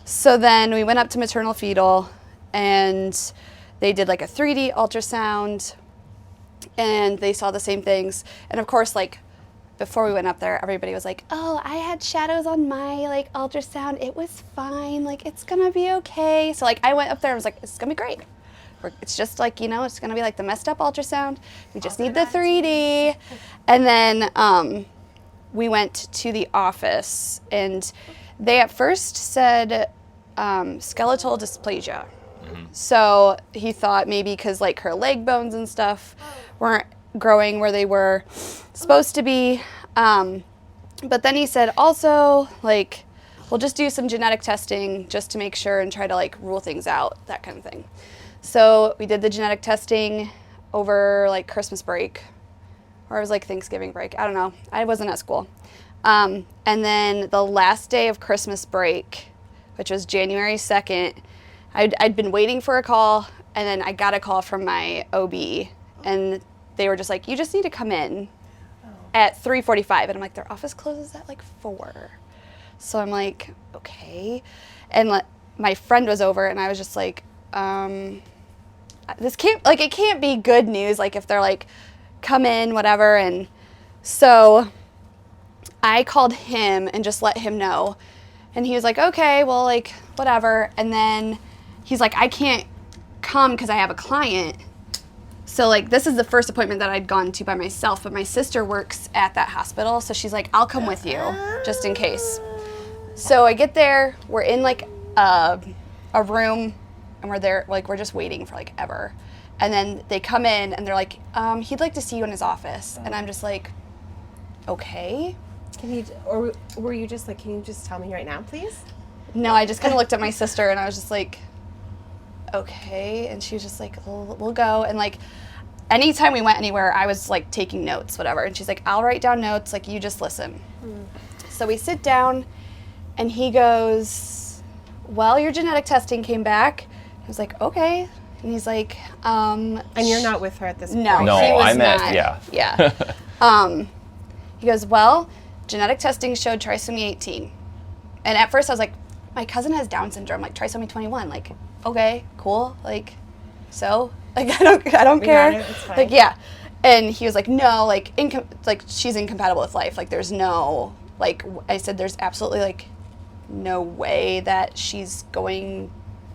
So then we went up to maternal fetal, and they did like a 3D ultrasound, and they saw the same things. And of course, like, before we went up there, everybody was like, oh, I had shadows on my like ultrasound. It was fine. Like, it's gonna be okay. So like, I went up there and was like, it's gonna be great. It's just like, it's gonna be like the messed up ultrasound. We just need the 3D. And then we went to the office, and they at first said skeletal dysplasia. So he thought maybe because like her leg bones and stuff weren't growing where they were supposed to be. But then he said also, like, we'll just do some genetic testing just to make sure and try to like rule things out, that kind of thing. So we did the genetic testing over like Christmas break, or it was like Thanksgiving break. I don't know. I wasn't at school. And then the last day of Christmas break, which was January 2nd, I'd been waiting for a call, and then I got a call from my OB, and they were just like, you just need to come in at 3:45. And I'm like, their office closes at like 4. So I'm like, okay. And my friend was over, and I was just like, this can't, like, it can't be good news, like, if they're like, come in, whatever. And so I called him and just let him know. And he was like, okay, well, like, whatever. And then he's like, I can't come because I have a client. So, like, this is the first appointment that I'd gone to by myself, but my sister works at that hospital, so she's like, I'll come with you, just in case. So I get there, we're in, like, a room, and we're there, like, we're just waiting for, like, ever. And then they come in, and they're like, he'd like to see you in his office. And I'm just like, okay. Or were you just like, can you just tell me right now, please? No, I just kind of looked at my sister, and I was just like, okay. And she was just like, we'll go. And like, anytime we went anywhere, I was like taking notes, whatever. And she's like, I'll write down notes, like, you just listen. So we sit down, and he goes, well, your genetic testing came back. I was like, okay. And he's like, and you're not with her at this point? No, No, he was I meant, not. yeah. He goes, well, genetic testing showed trisomy 18. And at first I was like, my cousin has Down syndrome, like trisomy 21. Like, okay, cool. Like, so, like, I don't care. Got it. It's fine. Like, yeah. And he was like, no, like, she's incompatible with life. Like, there's no, like, I said, there's absolutely, like, no way that she's going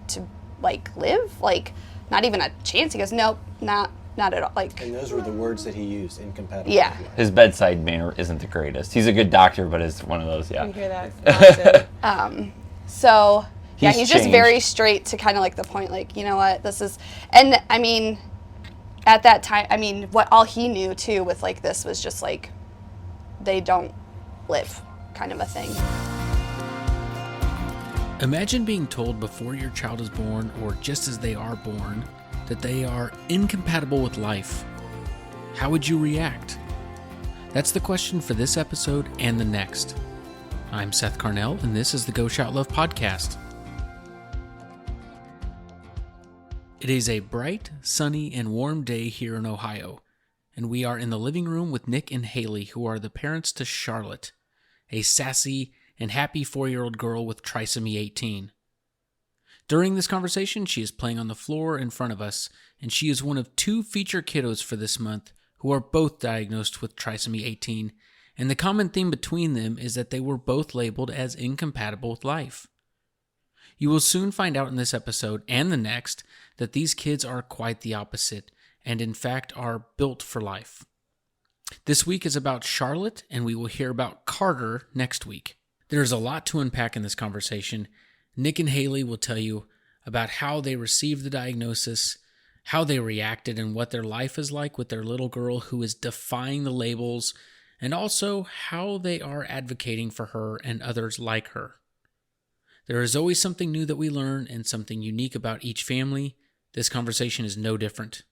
to, like, live. Like, not even a chance. He goes, nope, not at all. Like, And those were the words that he used, incompatible. Yeah. His bedside manner isn't the greatest. He's a good doctor, but it's one of those, You yeah. hear that often. So, yeah, He's he's just changed. very straight to kind of like the point, like, you know what, this is, and I mean, at that time, I mean, what all he knew too with like this was just like, they don't live kind of a thing. Imagine being told before your child is born, or just as they are born, that they are incompatible with life. How would you react? That's the question for this episode and the next. I'm Seth Carnell, and this is the Go Shout Love podcast. It is a bright, sunny, and warm day here in Ohio, and we are in the living room with Nick and Hailey, who are the parents to Charolotte, a sassy and happy 4-year-old girl with trisomy 18. During this conversation, she is playing on the floor in front of us, and she is one of 2 feature kiddos for this month who are both diagnosed with trisomy 18, and the common theme between them is that they were both labeled as incompatible with life. You will soon find out in this episode and the next that these kids are quite the opposite, and in fact are built for life. This week is about Charolotte, and we will hear about Carter next week. There is a lot to unpack in this conversation. Nick and Hailey will tell you about how they received the diagnosis, how they reacted, and what their life is like with their little girl who is defying the labels, and also how they are advocating for her and others like her. There is always something new that we learn and something unique about each family. This conversation is no different.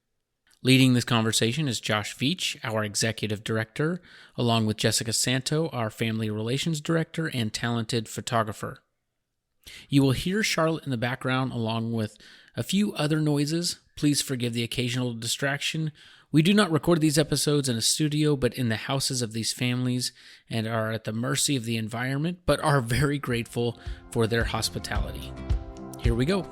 Leading this conversation is Josh Veach, our executive director, along with Jessica Santo, our family relations director and talented photographer. You will hear Charolotte in the background along with a few other noises. Please forgive the occasional distraction. We do not record these episodes in a studio, but in the houses of these families, and are at the mercy of the environment, but are very grateful for their hospitality. Here we go.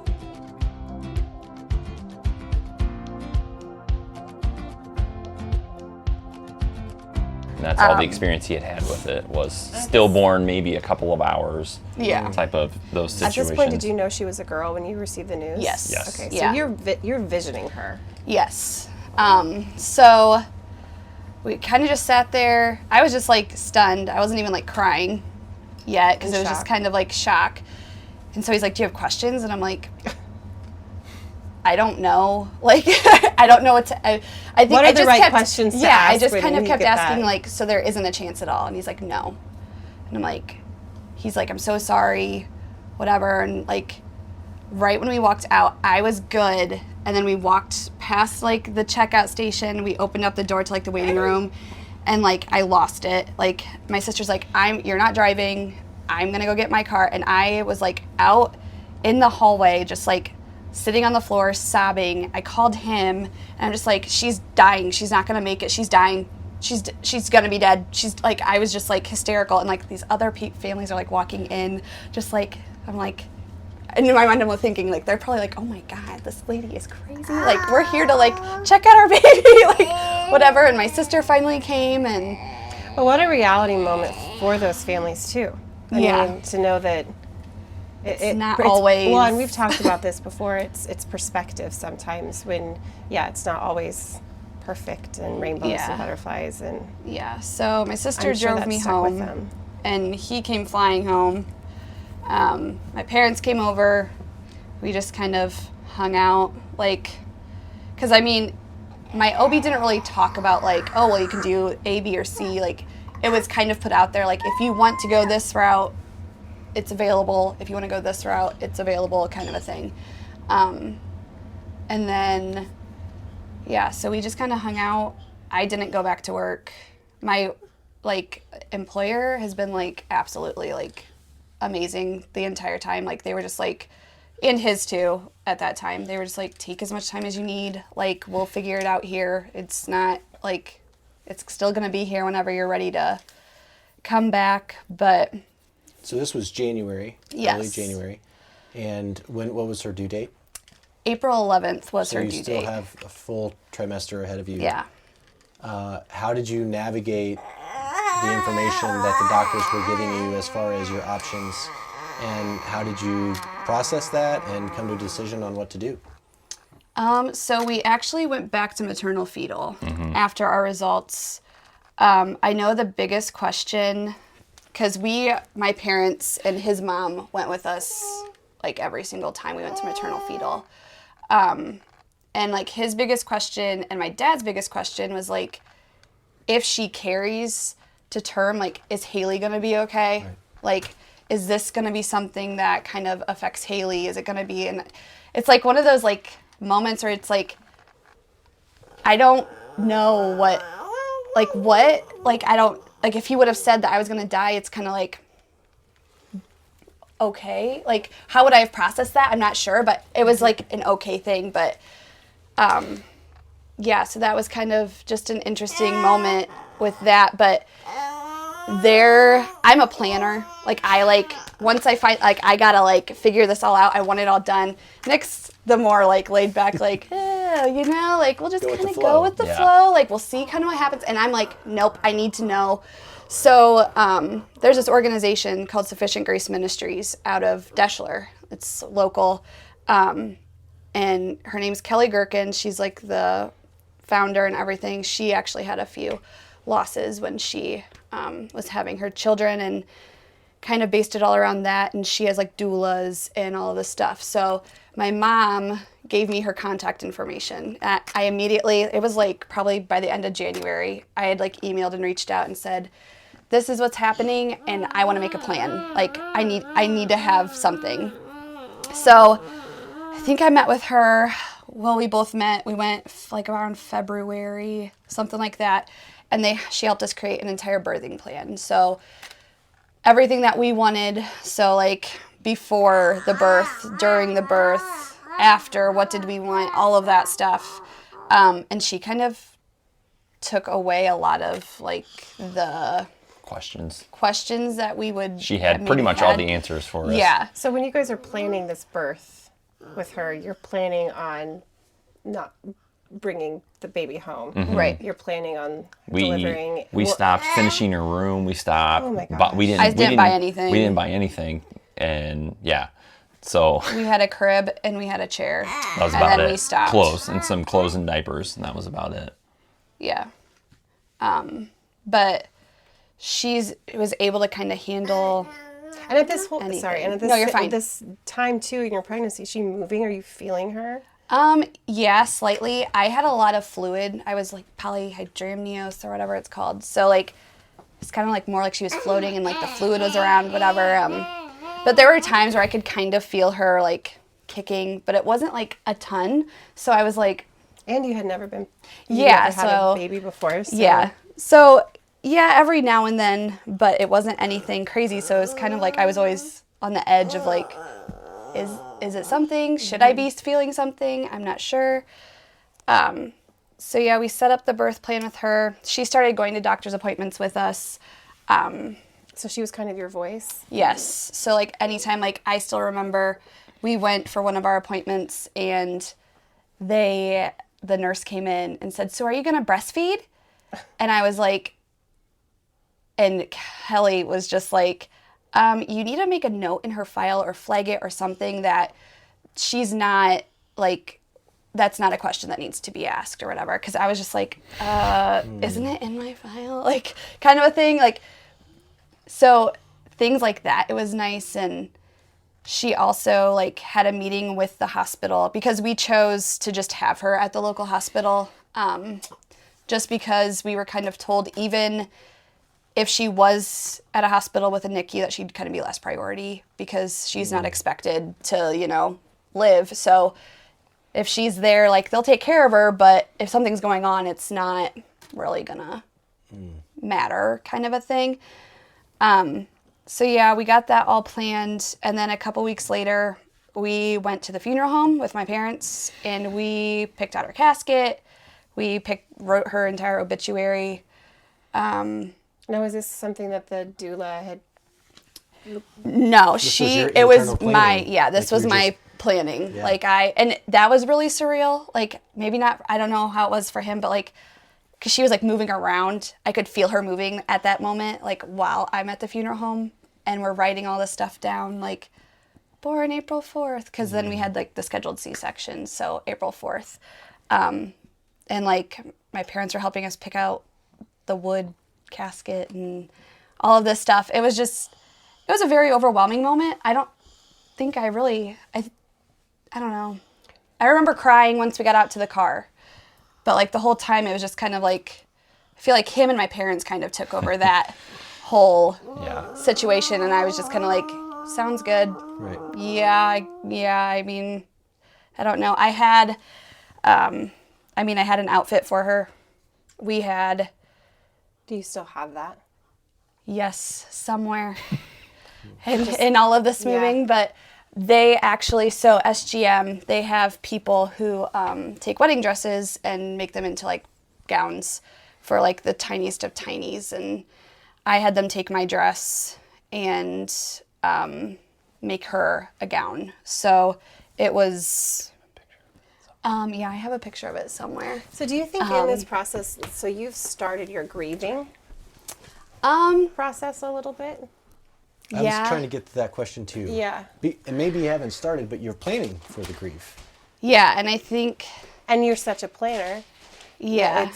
And that's all the experience he had with it was stillborn, maybe a couple of hours. Yeah. Type of those At situations. this point, did you know she was a girl when you received the news? Yes. Yes. Okay, so Yeah. you're visioning her. Yes. So we kind of just sat there. I was just like stunned. I wasn't even like crying yet because In it was just shock. kind of like shock. And so he's like, "Do you have questions?" And I'm like, "I don't know. Like, I don't know what to." I think What are I the just right kept, questions to yeah, I ask just when kind of you kept get asking that? like, "So there isn't a chance at all?" And he's like, "No." And I'm like, he's like, "I'm so sorry," whatever. And like, right when we walked out, I was good. And then we walked past like the checkout station. We opened up the door to like the waiting room, and like I lost it. Like my sister's like, "You're not driving. I'm gonna go get my car." And I was like out in the hallway, just like sitting on the floor, sobbing. I called him, and I'm just like, "She's dying. She's not gonna make it. She's dying. She's gonna be dead." She's like, I was just like hysterical, and like these other families are like walking in, just like I'm like. And in my mind, I'm thinking, like, they're probably like, "Oh my God, this lady is crazy. Like, we're here to, like, check out our baby," like, whatever. And my sister finally came, and Well, what a reality moment for those families, too. I Yeah. mean, to know that It's not always- Well, and we've talked about this before. It's perspective sometimes when, it's not always perfect and rainbows Yeah. and butterflies. And yeah. So my sister I'm sure drove that me stuck with home, them. and he came flying home. My parents came over. We just kind of hung out, like, because I mean, my OB didn't really talk about like, "Oh, well, you can do A, B, or C." Like, it was kind of put out there, like, if you want to go this route, it's available. If you want to go this route, it's available, kind of a thing. And then, yeah, so we just kind of hung out. I didn't go back to work. My, like, employer has been, like, absolutely, like, amazing the entire time. Like, they were just, like, and his, too, at that time. They were just, like, take as much time as you need. Like, we'll figure it out here. It's not, like, it's still going to be here whenever you're ready to come back. But, So this was January, Yes. early January. And what was her due date? April 11th was So her you due still date. have a full trimester ahead of you. Yeah. How did you navigate the information that the doctors were giving you as far as your options? And how did you process that and come to a decision on what to do? So we actually went back to maternal fetal after our results. I know the biggest question, because my parents and his mom went with us like every single time we went to maternal fetal. And like his biggest question and my dad's biggest question was like, if she carries to term, like, is Hailey going to be okay? Right. Like, is this going to be something that kind of affects Hailey? Is it going to be, and it's like one of those like moments where it's like, I don't know what, I don't, like if he would have said that I was going to die, it's kind of like, okay, like how would I have processed that? I'm not sure, but it was like an okay thing. But yeah, so that was kind of just an interesting moment with that. But I'm a planner. Like once I find, like, I gotta like figure this all out. I want it all done. Nick's the more like laid back, like, like we'll just Go with kind the of flow. go with the Yeah. flow. Like we'll see kind of what happens. And I'm like, nope, I need to know. So there's this organization called Sufficient Grace Ministries out of Deschler. It's local. And her name's Kelly Gherkin. She's like the founder and everything. She actually had a few losses when she was having her children, and kind of based it all around that. And she has like doulas and all of this stuff. So my mom gave me her contact information. I immediately, it was like probably by the end of January, I had like emailed and reached out and said, this is what's happening and I want to make a plan. Like I need to have something. So I think I met with her. Well, we both met. We went like around February, something like that. And she helped us create an entire birthing plan. So everything that we wanted. So like before the birth, during the birth, after, what did we want, all of that stuff. And she kind of took away a lot of like the questions that we would. She had pretty much all the answers for us. Yeah. So when you guys are planning this birth with her, you're planning on not bringing the baby home. Right. You're planning on delivering. We stopped finishing her room. We stopped. Oh my But gosh. we didn't. I didn't buy anything. We didn't buy anything, and yeah, so We had a crib and we had a chair. that was and about then it. we stopped. Clothes and some clothes and diapers, and that was about it. Yeah. But was able to kind of handle. And at this Anything. and at this, No, you're fine. at this time too in your pregnancy, is she moving? Are you feeling her? Yeah, slightly. I had a lot of fluid. I was like polyhydramnios or whatever it's called. So like, it's kind of like more like she was floating and like the fluid was around, whatever. But there were times where I could kind of feel her like kicking, but it wasn't like a ton. So I was like, And you had never been. Yeah, had a baby before. So. yeah. So yeah, every now and then, but it wasn't anything crazy. So it was kind of like I was always on the edge of like, is it something? Should I be feeling something? I'm not sure. So yeah, we set up the birth plan with her. She started going to doctor's appointments with us. So she was kind of your voice. Yes. So like anytime, like I still remember we went for one of our appointments and the nurse came in and said, "So are you going to breastfeed?" And I was like, and Kelly was just like, you need to make a note in her file or flag it or something that she's not like, that's not a question that needs to be asked or whatever. Cause I was just like, isn't it in my file? Like kind of a thing. Like, so things like that, it was nice. And she also like had a meeting with the hospital because we chose to just have her at the local hospital. Just because we were kind of told even if she was at a hospital with a NICU that she'd kind of be less priority because she's not expected to, live. So if she's there, like they'll take care of her, but if something's going on, it's not really gonna matter kind of a thing. So yeah, we got that all planned. And then a couple weeks later, we went to the funeral home with my parents and we picked out her casket. We wrote her entire obituary. Now, is this something that the doula had? No, This was your it was internal my, planning. yeah, this Like was you my just- planning. Yeah. Like and that was really surreal. Like maybe not, I don't know how it was for him, but like, cause she was like moving around. I could feel her moving at that moment, like while I'm at the funeral home and we're writing all this stuff down, like born April 4th. Cause then we had like the scheduled C-section. So April 4th. And like my parents were helping us pick out the wood casket and all of this stuff. It was a very overwhelming moment. I don't think I don't know. I remember crying once we got out to the car, but like the whole time it was just kind of like, I feel like him and my parents kind of took over that whole situation. And I was just kind of like, sounds good. Right. Yeah. I mean, I don't know. I had an outfit for her. We had, Do you still have that? yes, somewhere in all of this moving, Yeah. but they actually, so SGM, they have people who take wedding dresses and make them into like gowns for like the tiniest of tinies. And I had them take my dress and make her a gown. So it was, yeah, I have a picture of it somewhere. So do you think in this process, so you've started your grieving process a little bit? I was trying to get to that question too. Yeah. And maybe you haven't started, but you're planning for the grief. Yeah, and I think, And you're such a planner. yeah.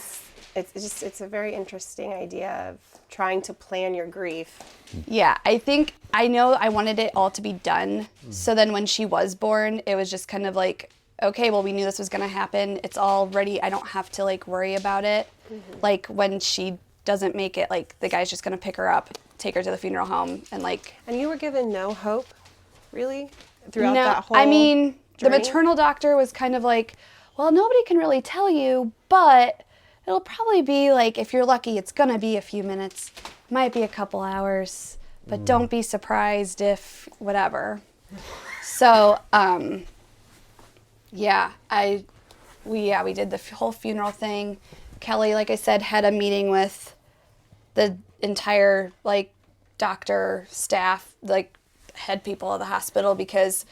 It's a very interesting idea of trying to plan your grief. Yeah, I know I wanted it all to be done. So then when she was born, it was just kind of like, okay, well, we knew this was going to happen. It's all ready. I don't have to like worry about it. Like when she doesn't make it, like the guy's just going to pick her up, take her to the funeral home and like. And you were given no hope, really, throughout No, that whole I mean, the journey? maternal doctor was kind of like, well, nobody can really tell you, but it'll probably be like, if you're lucky, it's going to be a few minutes, might be a couple hours, but don't be surprised if whatever. So, we did the whole funeral thing. Kelly, like I said, had a meeting with the entire like doctor, staff, like head people of the hospital, because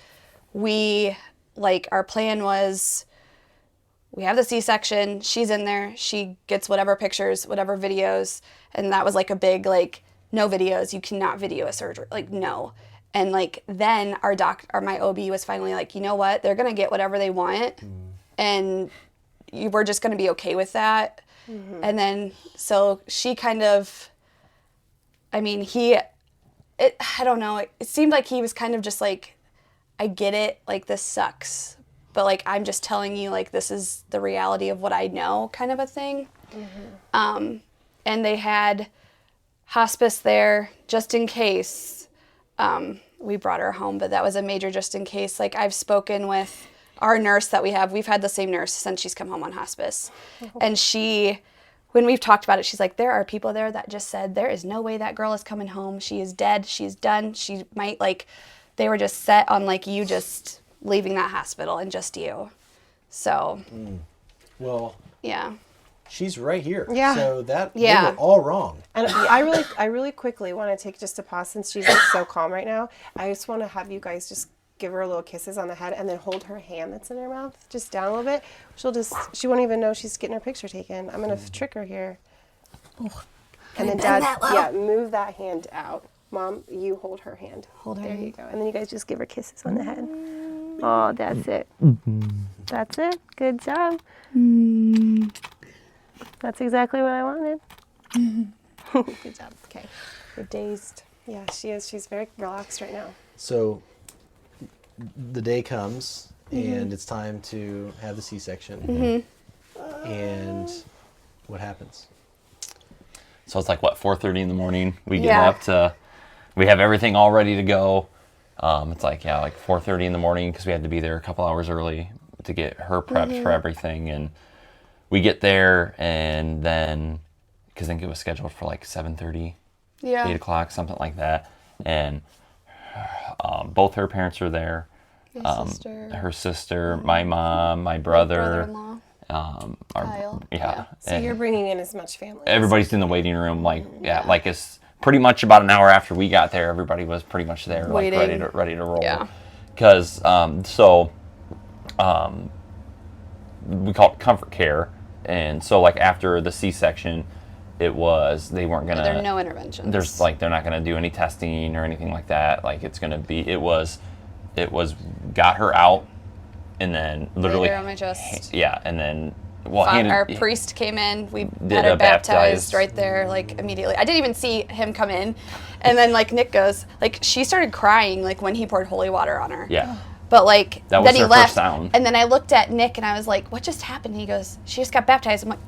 our plan was, we have the C-section, she's in there, she gets whatever pictures, whatever videos, and that was like a big, like, no videos, you cannot video a surgery, like, no. And like, then my OB was finally like, you know what, they're gonna get whatever they want, and we're just gonna be okay with that. And then, so she kind of, I mean, I don't know, it seemed like he was kind of just like, I get it, like, this sucks, but like, I'm just telling you, like, this is the reality of what I know, kind of a thing. And they had hospice there just in case. We brought her home, but that was a major just in case. Like, I've spoken with our nurse that we've had the same nurse since she's come home on hospice. And when we've talked about it, she's like, there are people there that just said, there is no way that girl is coming home. She is dead. She's done. She might, like, they were just set on, like, you just leaving that hospital and just you. So. Well. Yeah. She's right here. Yeah. So they were all wrong. And I really quickly want to take just a pause, since she's like so calm right now. I just want to have you guys just give her little kisses on the head and then hold her hand that's in her mouth just down a little bit. She won't even know she's getting her picture taken. I'm going to trick her here. And then Dad, move that hand out. Mom, you hold her hand. There you go. And then you guys just give her kisses on the head. Oh, that's it. That's it. Good job. That's exactly what I wanted. Good job. Okay. You're dazed. Yeah, she is. She's very relaxed right now. So the day comes and it's time to have the C-section. And what happens? So it's like, what, 4:30 in the morning? We get up we have everything all ready to go. It's like, like 4:30 in the morning, because we had to be there a couple hours early to get her prepped for everything. And we get there, and then, because I think it was scheduled for like 7:30, 8 o'clock, something like that. And both her parents are there. Her sister, my mom, my brother. Brother-in-law. Kyle. So you're bringing in as much family. Everybody's in the waiting room, like it's pretty much about an hour after we got there. Everybody was pretty much there, waiting. like ready to roll. Because we call it comfort care, and so like after the C-section, they weren't gonna. There are no interventions. They're not gonna do any testing or anything like that. Like it was got her out, and then literally on my chest. And then our priest came in. We had her baptized right there, like, immediately. I didn't even see him come in, and then like Nick goes, like, she started crying like when he poured holy water on her. Yeah. But like that was then he her left, first sound. And then I looked at Nick and I was like, "What just happened?" And he goes, "She just got baptized." I'm like,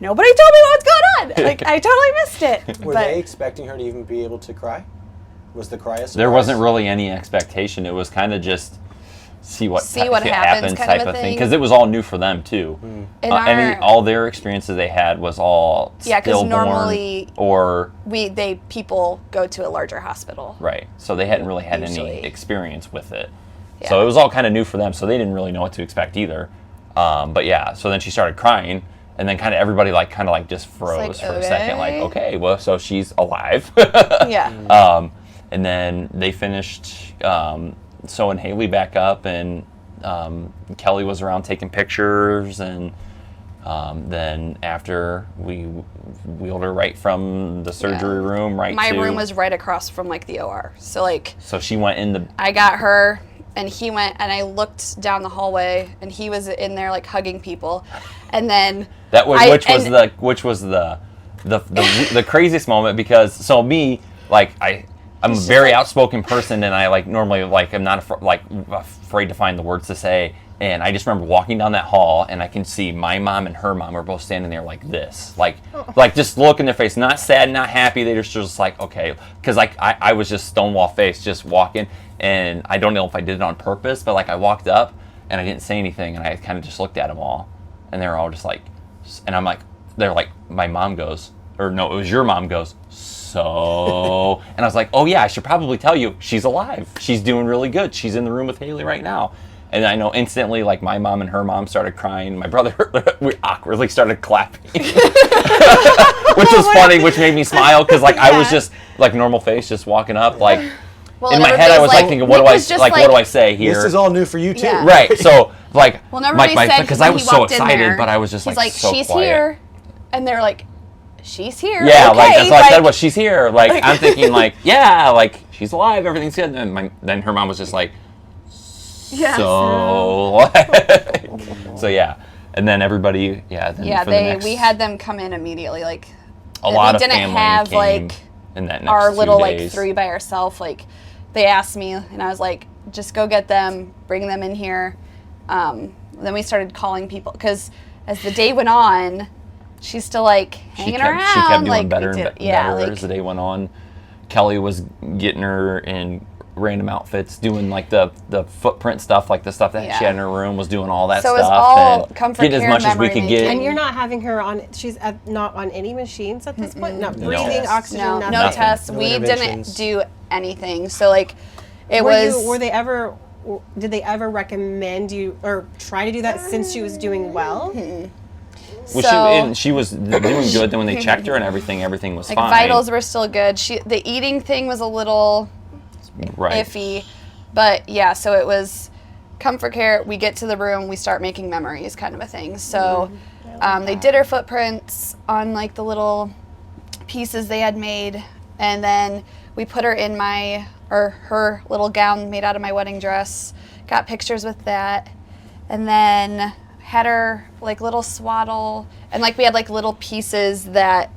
"Nobody told me what's going on." Like, I totally missed it. Were they expecting her to even be able to cry? Was the cry a surprise? There wasn't really any expectation. It was kind of just see what happens kind of a thing, because it was all new for them too. All their experiences they had was all because normally or people go to a larger hospital, right? So they hadn't really had any experience with it. So it was all kind of new for them, so they didn't really know what to expect either. So then she started crying, and then kind of everybody just froze for a second, like, okay, well, so she's alive. And then they finished sewing Hailey back up, and Kelly was around taking pictures, and then after we wheeled her right from the surgery room my room was right across from like the OR, so she went in I got her. And he went, and I looked down the hallway, and he was in there like hugging people, and then which was the craziest moment, because I'm a very outspoken person, and I normally I'm not afraid to find the words to say, and I just remember walking down that hall, and I can see my mom and her mom are both standing there like this, like just look in their face, not sad, not happy. They just like, okay, because I was just stonewall faced, just walking. And I don't know if I did it on purpose, but I walked up and I didn't say anything, and I kind of just looked at them all, and they were all just like, and I'm like, they're like, my mom goes, or no, it was your mom goes, so, and I was like, oh yeah, I should probably tell you, she's alive. She's doing really good. She's in the room with Hailey right now. And I know instantly, like, my mom and her mom started crying. My brother, we awkwardly started clapping. Which was funny, which made me smile, because, like, I was just, like, normal face, just walking up, like, in my head I was, like, thinking, what do I say here? This is all new for you, too. Yeah. Right, so, like, well, nobody said, because I was so excited, but I was just, like, so she's quiet. Here. And they're like, she's here. Yeah, okay. like, that's what I said, was she's here. Like, I'm thinking, like, yeah, like, she's alive, everything's good. And then her mom was just like, yeah. so, so yeah. And then everybody, we had them come in immediately, like, a lot of didn't family have, came like, in that next our 2 little, days. like, 3 by ourselves. Like, they asked me, and I was like, just go get them, bring them in here. Then we started calling people, because as the day went on, she's still, like, hanging around. She kept doing like, better and better like, as the day went on. Kelly was getting her in random outfits, doing, like, the footprint stuff, like the stuff that she had in her room, was doing all that so stuff. It was all and comfort getting as care, much as we could memory get. making. And you're not having her on, she's not on any machines at this point? Not breathing, No. oxygen, No, nothing? no tests. No We didn't interventions. do anything. So, like, it did they ever recommend you or try to do that since she was doing well? Well, she was doing good. Then when they checked her and everything was like, fine. vitals were still good. The eating thing was a little iffy. But, yeah, so it was comfort care. We get to the room. We start making memories kind of a thing. So they did her footprints on, like, the little pieces they had made. And then we put her in her little gown made out of my wedding dress. Got pictures with that. And then had her, like, little swaddle. And, like, we had, like, little pieces that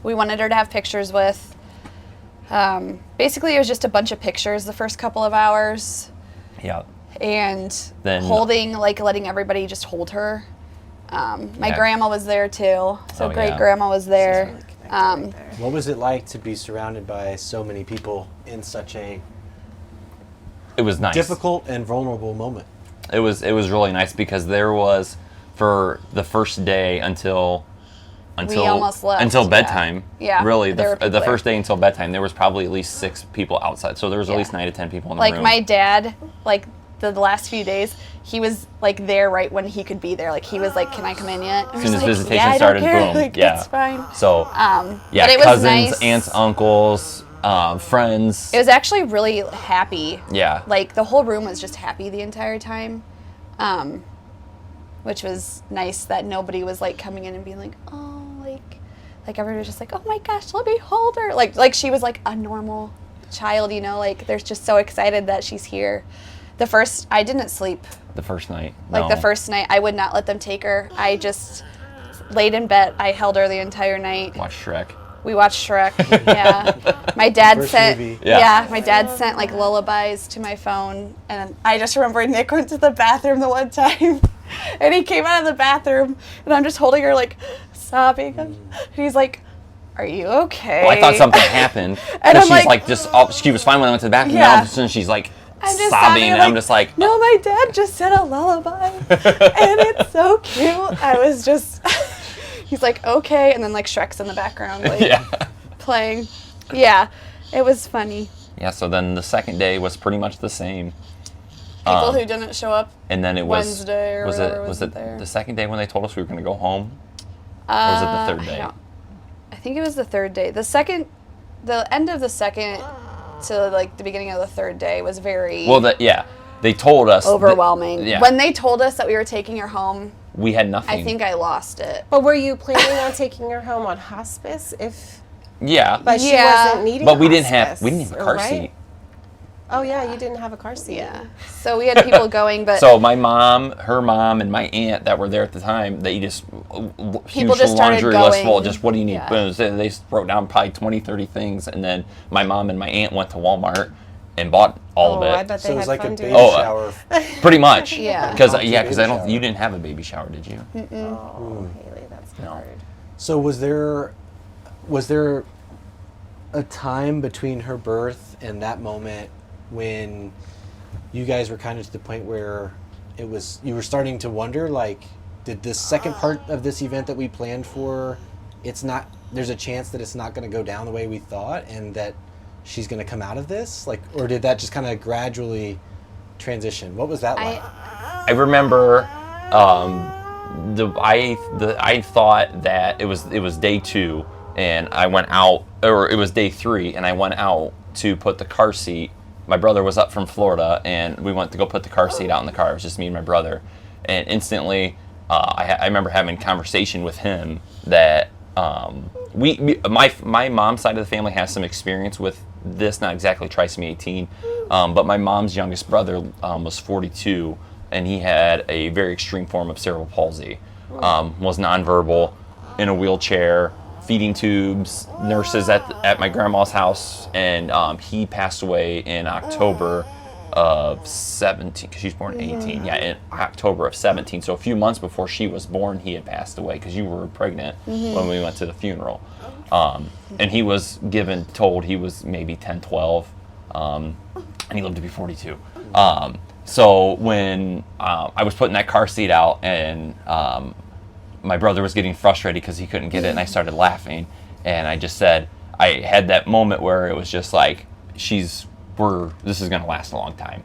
we wanted her to have pictures with. Basically, it was just a bunch of pictures the first couple of hours. Yeah. And then letting everybody just hold her. My grandma was there, too. So great-grandma was there. What was it like to be surrounded by so many people in such a It was nice. difficult and vulnerable moment? It was really nice, because there was, for the first day until We almost left, until bedtime. Yeah, Really, there were the people first day until bedtime, there was probably at least 6 people outside. So there was at least 9 to 10 people in the Like, room. my dad, like, the last few days, he was, like, there right when he could be there. Like, he was like, can I come in yet? As soon as like, visitation started, I don't care. boom. Like, yeah. it's fine. So, But yeah, it was cousins, nice. aunts, uncles, friends. It was actually really happy. Yeah. Like, the whole room was just happy the entire time. Which was nice that nobody was, like, coming in and being like, oh, like everybody was just like, oh my gosh, let me hold her. Like she was like a normal child, you know, like they're just so excited that she's here. I didn't sleep. The first night. Like, no. the first night, I would not let them take her. I just laid in bed. I held her the entire night. Watch Shrek. We watched Shrek. Yeah. My dad First sent movie. Yeah. my dad sent, like, lullabies to my phone, and I just remember Nick went to the bathroom the one time and he came out of the bathroom and I'm just holding her, like, sobbing, and he's like, are you okay? Well, I thought something happened. And Because I'm she's like just she was fine when I went to the bathroom. Yeah. Now all of a sudden she's like I'm just sobbing, and I'm just like, no, my dad just said a lullaby and it's so cute. I was just he's like, okay, and then, like, Shrek's in the background, like, yeah. playing. Yeah, it was funny. Yeah, so then the second day was pretty much the same. People who didn't show up And then it was Wednesday or was whatever it wasn't there. the second day when they told us we were going to go home? Or was it the third day? I think it was the third day. The end of the second to, like, the beginning of the third day was very Well, they told us overwhelming. yeah. When they told us that we were taking her home, we had nothing. I think I lost it. But were you planning on taking her home on hospice Yeah. but she Yeah. wasn't needing But we didn't have hospice, a car right? seat. Oh yeah, you didn't have a car seat. Yeah. So we had people going, but So my mom, her mom, and my aunt that were there at the time, they just huge just started laundry list full. going. Just what do you need? Yeah. Boom. So they wrote down probably 20, 30 things, and then my mom and my aunt went to Walmart and bought all Oh, of I it. bet they So it was had like a fun baby doing Oh, that. shower. Pretty much. Yeah. Because Baby shower. you didn't have a baby shower, did you? Oh, Hailey, that's No. hard. So was there a time between her birth and that moment when you guys were kind of to the point where you were starting to wonder, like, did this second part of this event that we planned for, there's a chance that it's not going to go down the way we thought and that she's going to come out of this? Like, or did that just kind of gradually transition? What was that like? I remember I thought that it was day 2 and I went out, or it was day 3 and I went out to put the car seat. My brother was up from Florida and we went to go put the car seat out in the car. It was just me and my brother. And instantly I remember having a conversation with him that my mom's side of the family has some experience with this, not exactly trisomy 18, but my mom's youngest brother was 42 and he had a very extreme form of cerebral palsy, was nonverbal, in a wheelchair, feeding tubes, nurses at my grandma's house, and he passed away in October of 17, because she's born in 18. Yeah, in October of 17. So a few months before she was born, he had passed away, because you were pregnant when we went to the funeral. And he was told he was maybe 10, 12, and he lived to be 42. So when I was putting that car seat out and my brother was getting frustrated because he couldn't get it, and I started laughing, and I just said, I had that moment where it was just like, this is going to last a long time.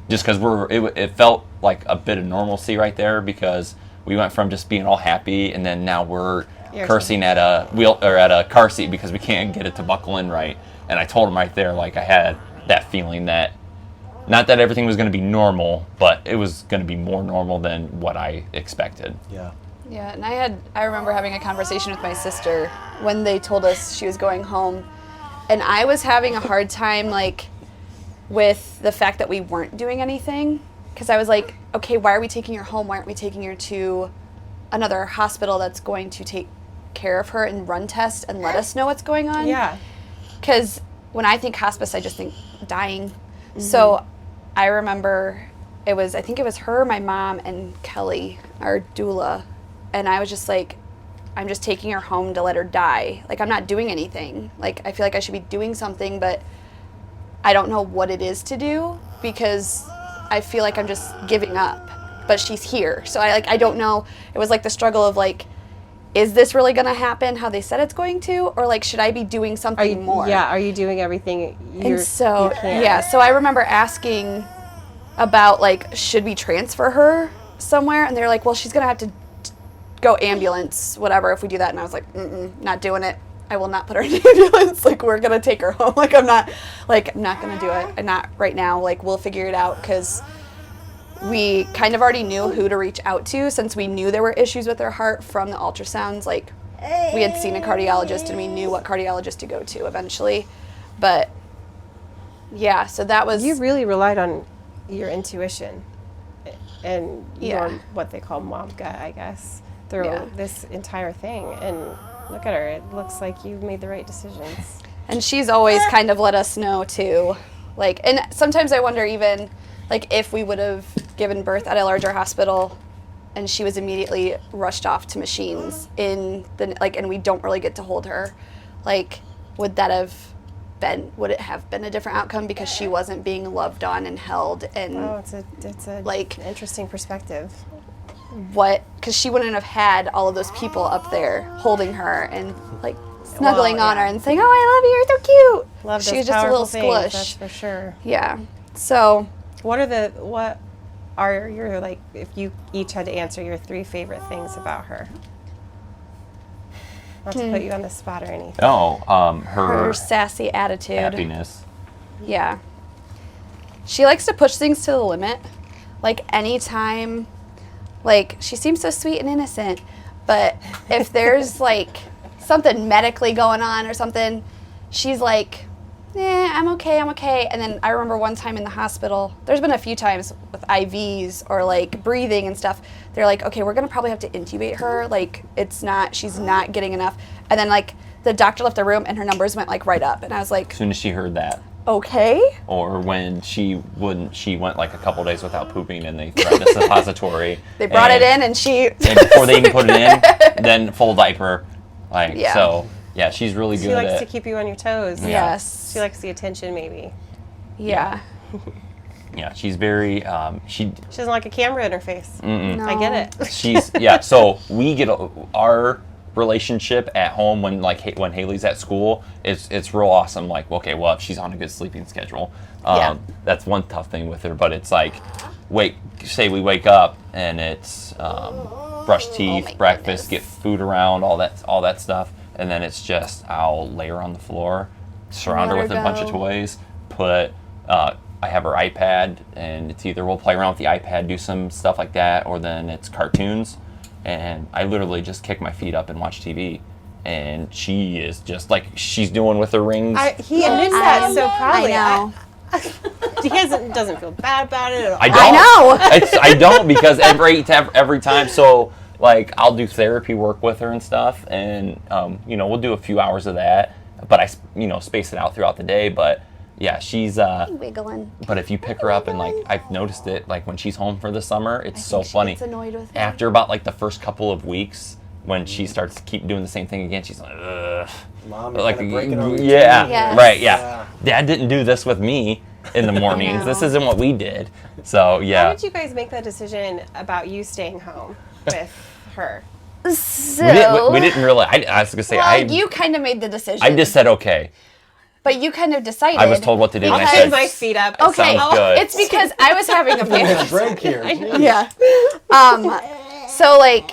Just because it felt like a bit of normalcy right there, because we went from just being all happy, and then now we're cursing at a car seat because we can't get it to buckle in right. And I told him right there, like, I had that feeling that, not that everything was going to be normal, but it was going to be more normal than what I expected. Yeah. Yeah, and I remember having a conversation with my sister when they told us she was going home, and I was having a hard time, like, with the fact that we weren't doing anything, because I was like, okay, why are we taking her home? Why aren't we taking her to another hospital that's going to take care of her and run tests and let us know what's going on? Yeah. Because when I think hospice, I just think dying. Mm-hmm. So I remember I think it was her, my mom, and Kelly, our doula. And I was just like, I'm just taking her home to let her die. Like, I'm not doing anything. Like, I feel like I should be doing something, but I don't know what it is to do, because I feel like I'm just giving up. But she's here. So I don't know. It was like the struggle of, like, is this really going to happen how they said it's going to? Or, like, should I be doing something more? Yeah, are you doing everything you can? Yeah, so I remember asking about, like, should we transfer her somewhere? And they're like, well, she's going to have to go ambulance, whatever, if we do that. And I was like, not doing it. I will not put her in an ambulance. Like, we're going to take her home. Like, I'm not going to do it. And not right now. Like, we'll figure it out, because we kind of already knew who to reach out to, since we knew there were issues with her heart from the ultrasounds. Like, we had seen a cardiologist and we knew what cardiologist to go to eventually. But yeah, so that was... You really relied on your intuition and your, what they call mom gut, I guess, through this entire thing. And look at her. It looks like you've made the right decisions. And she's always kind of let us know too. Like, and sometimes I wonder even, like, if we would have given birth at a larger hospital and she was immediately rushed off to machines and we don't really get to hold her, like, would it have been a different outcome, because she wasn't being loved on and held? And it's a like, interesting perspective. Because she wouldn't have had all of those people up there holding her and, like, snuggling on her and saying, "Oh, I love you, you're so cute." Love she was just a little squish. That's for sure. Yeah. So, what are your, like, if you each had to answer your 3 favorite things about her? Not to put you on the spot or anything. No, her sassy attitude. Happiness. Yeah. She likes to push things to the limit. Like, anytime, like, she seems so sweet and innocent, but if there's, like, something medically going on or something, she's like, I'm okay. And then I remember one time in the hospital, there's been a few times with IVs or, like, breathing and stuff, they're like, okay, we're going to probably have to intubate her. Like, she's not getting enough. And then, like, the doctor left the room and her numbers went, like, right up. And I was like, as soon as she heard that. Okay. Or when she went like a couple days without pooping and they threatened a suppository. They brought it in and before they even put it in, then full diaper. Like, so, yeah, she's really good at... She likes to keep you on your toes. Yeah. Yes. She likes the attention, maybe. Yeah. Yeah, she's very... She doesn't like a camera in her face. No. I get it. So we get relationship at home when Haley's at school, it's real awesome. Like, okay, well, if she's on a good sleeping schedule, that's one tough thing with her. But it's like, say we wake up and it's brush teeth, breakfast, get food around, all that stuff, and then it's just I'll lay her on the floor, surround her with a bunch of toys, I have her iPad, and it's either we'll play around with the iPad, do some stuff like that, or then it's cartoons. And I literally just kick my feet up and watch TV. And she is just like she's doing with her rings. He admits that so proudly. I know. He doesn't feel bad about it at all. I don't. I don't because every time. So like I'll do therapy work with her and stuff, and we'll do a few hours of that. But I space it out throughout the day. But yeah, she's wiggling. But if you pick her up and like I've noticed it, like when she's home for the summer, it's so funny. Gets annoyed with me. After about like the first couple of weeks, when she starts to keep doing the same thing again, she's like, ugh. Mom, like, breaking our routine. Yes. Right, yeah. Dad didn't do this with me in the mornings. This isn't what we did. So yeah. How did you guys make that decision about you staying home with her? So we didn't really. I was gonna say you kind of made the decision. I just said okay. But you kind of decided. I was told what to do. I'll and I put said, my feet up. Okay, sounds good. it's because I was having a panic. Break here. Yeah. So like,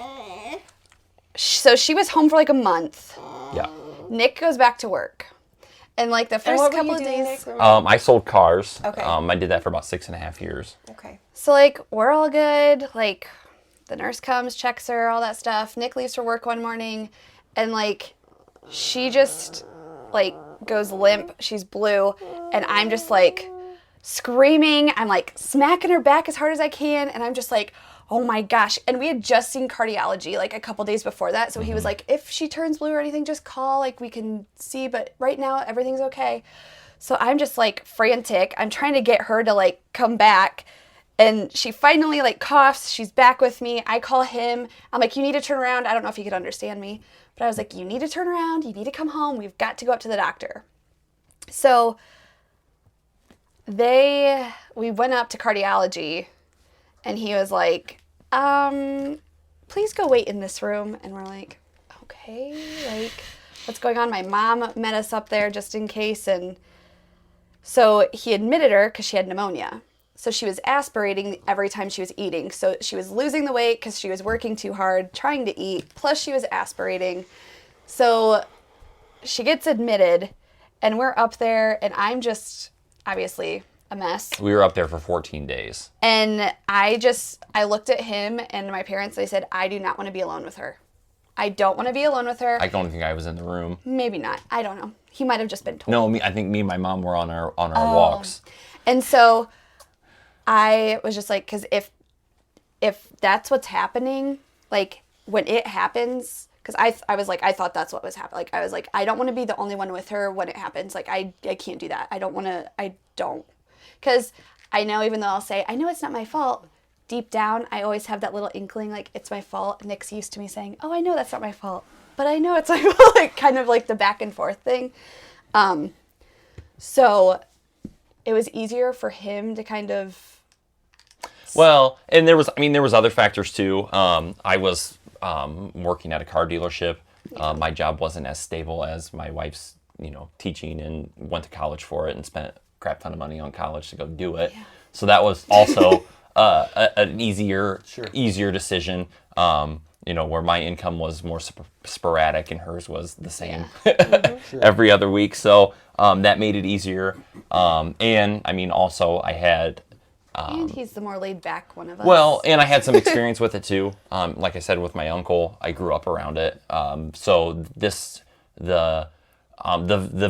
so she was home for like a month. Yeah. Nick goes back to work, and like the first couple of days. I sold cars. Okay. I did that for about 6.5 years. Okay. So like we're all good. Like the nurse comes, checks her, all that stuff. Nick leaves for work one morning, and like she just like goes limp. She's blue, and I'm just like screaming. I'm like smacking her back as hard as I can, and I'm just like, oh my gosh. And we had just seen cardiology like a couple days before that, so he was like, if she turns blue or anything, just call, like we can see, but right now everything's okay. So I'm just like frantic. I'm trying to get her to like come back, and she finally like coughs. She's back with me. I call him. I'm like, you need to turn around. I don't know if he could understand me, but I was like, you need to turn around. You need to come home. We've got to go up to the doctor. So we went up to cardiology, and he was like, please go wait in this room. And we're like, okay, like what's going on? My mom met us up there just in case. And so he admitted her because she had pneumonia. So she was aspirating every time she was eating. So she was losing the weight because she was working too hard, trying to eat, plus she was aspirating. So she gets admitted, and we're up there, and I'm just obviously a mess. We were up there for 14 days. And I looked at him and my parents. They said, I do not want to be alone with her. I don't want to be alone with her. I don't think I was in the room. Maybe not. I don't know. He might have just been told. No, I think me and my mom were on our walks. And so I was just like, because if that's what's happening, like when it happens, because I was like, I thought that's what was happening. Like I was like, I don't want to be the only one with her when it happens. Like I can't do that. I don't. Because I know, even though I'll say, I know it's not my fault, deep down, I always have that little inkling, like, it's my fault. Nick's used to me saying, oh, I know that's not my fault, but I know it's my fault, like, kind of like the back and forth thing. So it was easier for him to kind of... Well, and there was other factors too. I was working at a car dealership. My job wasn't as stable as my wife's, teaching, and went to college for it and spent a crap ton of money on college to go do it. Yeah. So that was also an easier decision. Where my income was more sporadic and hers was the same every other week. So that made it easier. And I mean, also I had. And he's the more laid back one of us. Well, and I had some experience with it too. Like I said, with my uncle, I grew up around it. So the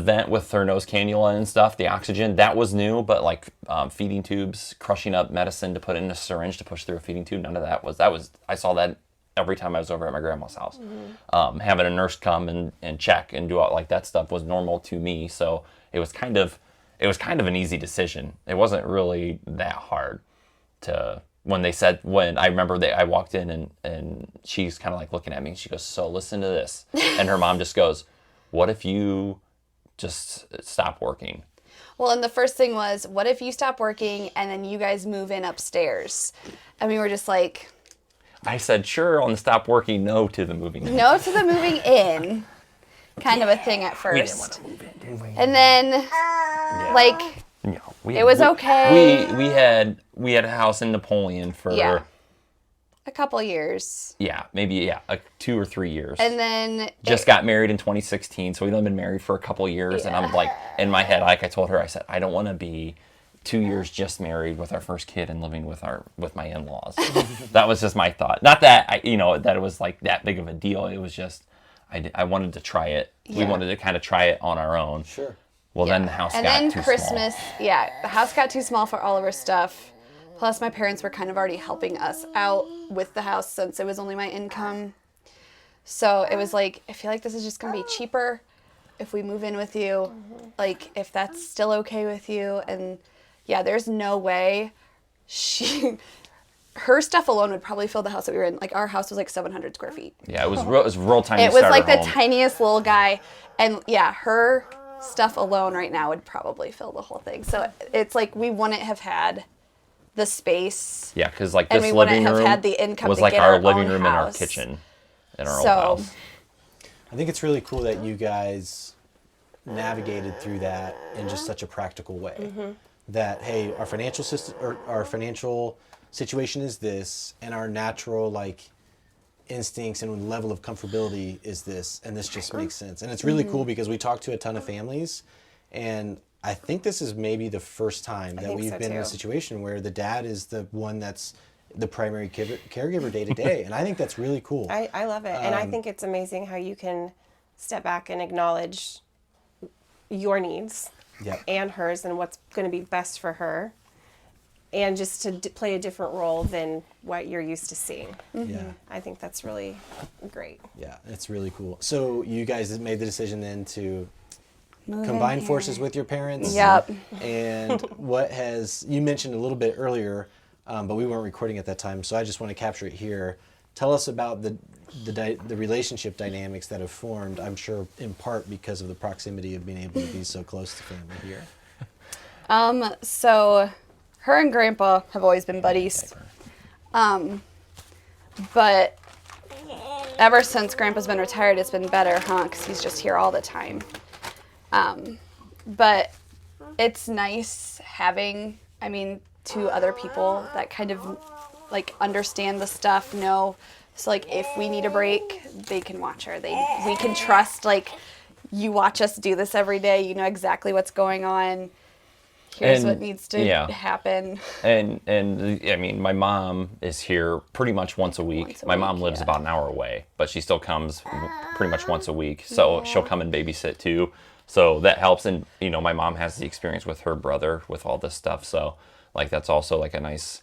vent with her nose cannula and stuff, the oxygen, that was new. But like feeding tubes, crushing up medicine to put in a syringe to push through a feeding tube, none of that was. I saw that every time I was over at my grandma's house. Mm-hmm. Having a nurse come and check and do all like that stuff was normal to me. So it was kind of an easy decision. It wasn't really that hard when I remember I walked in and she's kind of like looking at me and she goes, so listen to this. And her mom just goes, what if you just stop working? Well, and the first thing was, what if you stop working and then you guys move in upstairs? And we were just like... I said, sure, on the stop working, no to the moving in. No to the moving in kind of a thing at first. We didn't want to move in, did we? And then, like, No, it was okay. We had a house in Napoleon for a couple years. Maybe 2 or 3 years. And then just got married in 2016, so we've only been married for a couple years. And I'm like, in my head, like I told her, I said, I don't want to be 2 years just married with our first kid and living with my in-laws. That was just my thought. Not that that it was like that big of a deal. It was just I wanted to try it. We wanted to kind of try it on our own. Sure. Well, then the house got too small. And then Christmas, the house got too small for all of our stuff. Plus, my parents were kind of already helping us out with the house since it was only my income. So it was like, I feel like this is just going to be cheaper if we move in with you. Like, if that's still okay with you. And there's no way her stuff alone would probably fill the house that we were in. Like, our house was like 700 square feet. Yeah, it was real tiny. It was like the tiniest little guy. And her stuff alone right now would probably fill the whole thing. So it's like we wouldn't have had the space. Yeah, because like this living room had the income was to like get our living own room house. and our kitchen in our old house. I think it's really cool that you guys navigated through that in just such a practical way. That, hey, our financial system or our financial situation is this, and our natural instincts and level of comfortability is this, and this just makes sense. And it's really cool because we talked to a ton of families, and I think this is maybe the first time that we've been in a situation where the dad is the one that's the primary caregiver day to day, and I think that's really cool. I love it, and I think it's amazing how you can step back and acknowledge your needs and hers and what's going to be best for her, and just to play a different role than what you're used to seeing. I think that's really great. Yeah, it's really cool. So you guys made the decision then to combine forces with your parents. Yep. And you mentioned a little bit earlier, but we weren't recording at that time, so I just want to capture it here. Tell us about the relationship dynamics that have formed, I'm sure in part because of the proximity of being able to be so close to family here. So her and Grandpa have always been buddies. But ever since Grandpa's been retired, it's been better, because he's just here all the time. But it's nice having, two other people that kind of understand the stuff, know. So if we need a break, they can watch her. We can trust, you watch us do this every day. You know exactly what's going on. Here's what needs to happen. And my mom is here pretty much once a week. My mom lives about an hour away, but she still comes pretty much once a week. So she'll come and babysit too. So that helps. And, my mom has the experience with her brother with all this stuff. So that's also a nice,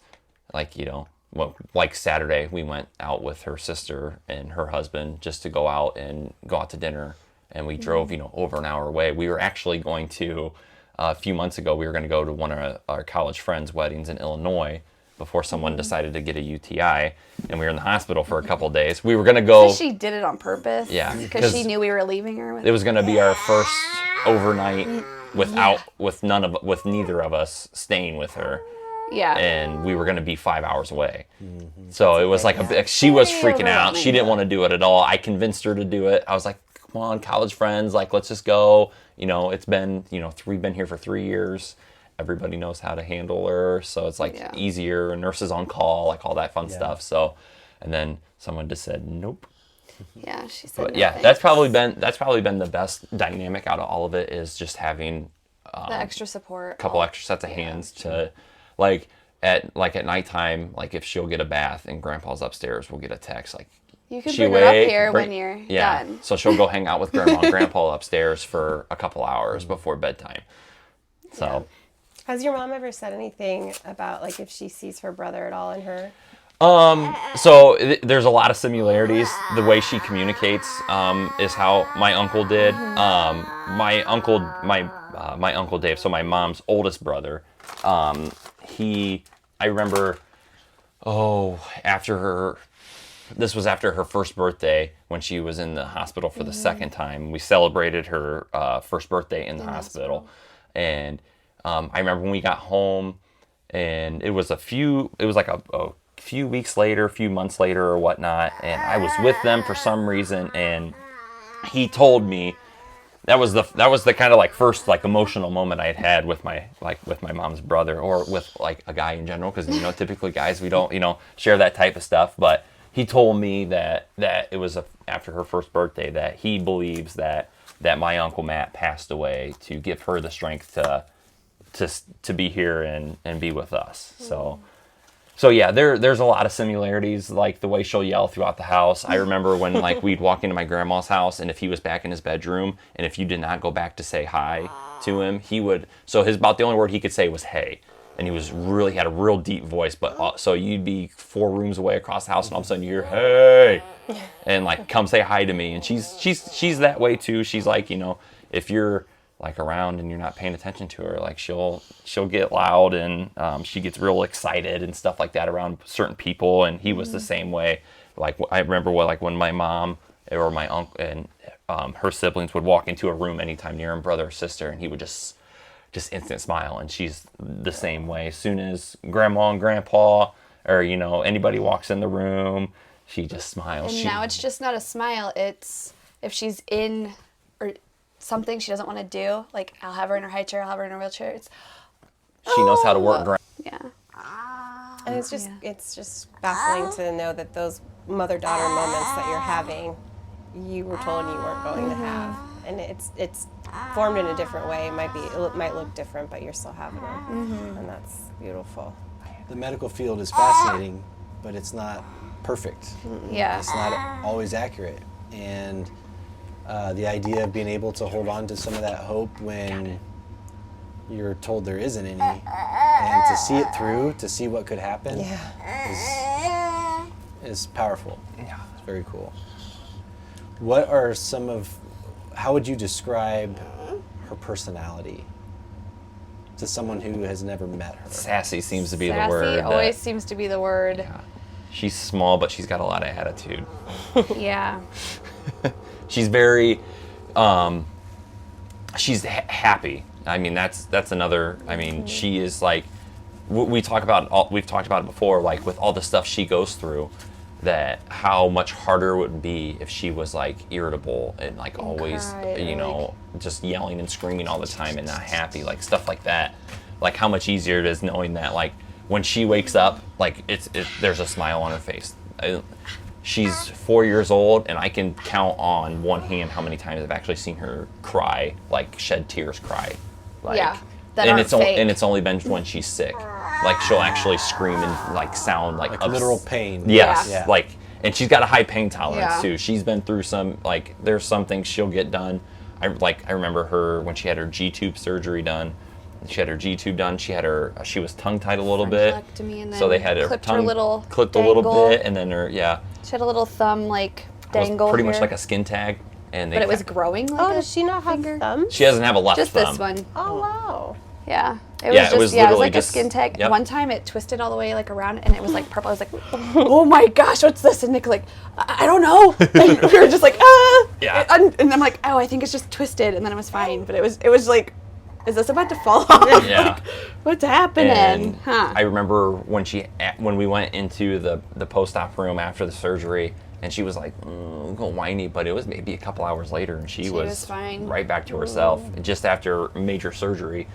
Saturday we went out with her sister and her husband just to go out to dinner. And we drove, over an hour away. We were actually going to, a few months ago, we were going to go to one of our college friends' weddings in Illinois before someone decided to get a UTI, and we were in the hospital for a couple of days. We were going to go. So she did it on purpose? Yeah. Because she knew we were leaving her? It was going to be our first overnight with neither of us staying with her. Yeah. And we were going to be 5 hours away. So it was she was freaking out. She didn't want to do it at all. I convinced her to do it. I was like, come on, college friends, let's just go. It's been, we've been here for 3 years. Everybody knows how to handle her. So it's easier. Nurses on call, all that fun stuff. So, and then someone just said, nope. Yeah, she said. But that's probably been the best dynamic out of all of it, is just having the extra support. A couple extra sets of hands to, at nighttime, if she'll get a bath and Grandpa's upstairs, we'll get a text you can bring her up here when you're done. So she'll go hang out with Grandma and Grandpa upstairs for a couple hours before bedtime. So, has your mom ever said anything about if she sees her brother at all in her? So there's a lot of similarities. The way she communicates is how my uncle did. My uncle Dave, so my mom's oldest brother. I remember, this was after her first birthday when she was in the hospital for the second time. We celebrated her first birthday in the hospital. And I remember when we got home, and it was a few weeks later, a few months later or whatnot, and I was with them for some reason, and he told me that was the kind of like first like emotional moment I had with my mom's brother, or with like a guy in general, because typically guys, we don't share that type of stuff. But he told me that it was after her first birthday that he believes that my Uncle Matt passed away to give her the strength to be here and be with us. So yeah, there's a lot of similarities, like the way she'll yell throughout the house. I remember when like we'd walk into my grandma's house, and if he was back in his bedroom, and if you did not go back to say hi to him, he would. So about the only word he could say was "hey," and he had a real deep voice. But so you'd be 4 rooms away across the house, and all of a sudden you hear "hey," and like come say hi to me. And she's that way too. She's like, if you're like around and you're not paying attention to her, like she'll get loud, and she gets real excited and stuff like that around certain people. And he was the same way. Like I remember when my mom or my uncle and her siblings would walk into a room anytime near him, brother or sister, and he would just instant smile. And she's the same way. As soon as grandma and grandpa or anybody walks in the room, she just smiles. And now it's just not a smile. It's if she's in or something she doesn't want to do, like I'll have her in her high chair, I'll have her in her wheelchair. She knows how to work. Yeah. And it's just baffling to know that those mother-daughter moments that you're having, you were told you weren't going to have, and it's formed in a different way. It might look different, but you're still having them, and that's beautiful. The medical field is fascinating, but it's not perfect. Yeah. It's not always accurate, and the idea of being able to hold on to some of that hope when you're told there isn't any, and to see it through, to see what could happen, is powerful. Yeah. It's very cool. What are how would you describe her personality to someone who has never met her? Sassy seems to be Sassy the word. always seems to be the word. Yeah. She's small, but she's got a lot of attitude. Yeah. She's very, she's happy. I mean, that's another. I mean, she is like, we've talked about it before. Like with all the stuff she goes through, that how much harder it would be if she was like irritable and like always, just yelling and screaming all the time and not happy, like stuff like that. Like how much easier it is knowing that like when she wakes up, like there's a smile on her face. She's 4 years old, and I can count on one hand how many times I've actually seen her cry, like shed tears, cry. Like, Yeah, that and aren't it's fake. and it's only been when she's sick. Like she'll actually scream and like sound like literal pain. Yes, Yeah. like, and she's got a high pain tolerance Yeah. too. She's been through some, like, there's some things she'll get done. I remember her when she had her G-tube surgery done. She had her G-tube done. She was tongue-tied a little bit. Frenchulectomy, and So they then had her clipped tongue her little clipped a little dangle. bit, and then She had a little thumb like it was dangle pretty here. much like a skin tag. And But it was growing like Oh, a does she not have finger? thumbs? She doesn't have a left Just thumb. this one. Oh, wow. Yeah. Yeah, it was literally like just- a skin tag. yep. One time it twisted all the way like around and it was like purple. I was like, oh my gosh, what's this? And Nick like, I don't know. And we were just like, ah. Yeah. And I'm like, oh, I think it's just twisted. And then it was fine. But it was like, is this about to fall off? Yeah. Like, what's happening? And Huh. I remember when we went into the post-op room after the surgery, and she was like, a little whiny, but it was maybe a couple hours later, and she was fine. right back to herself, just after major surgery.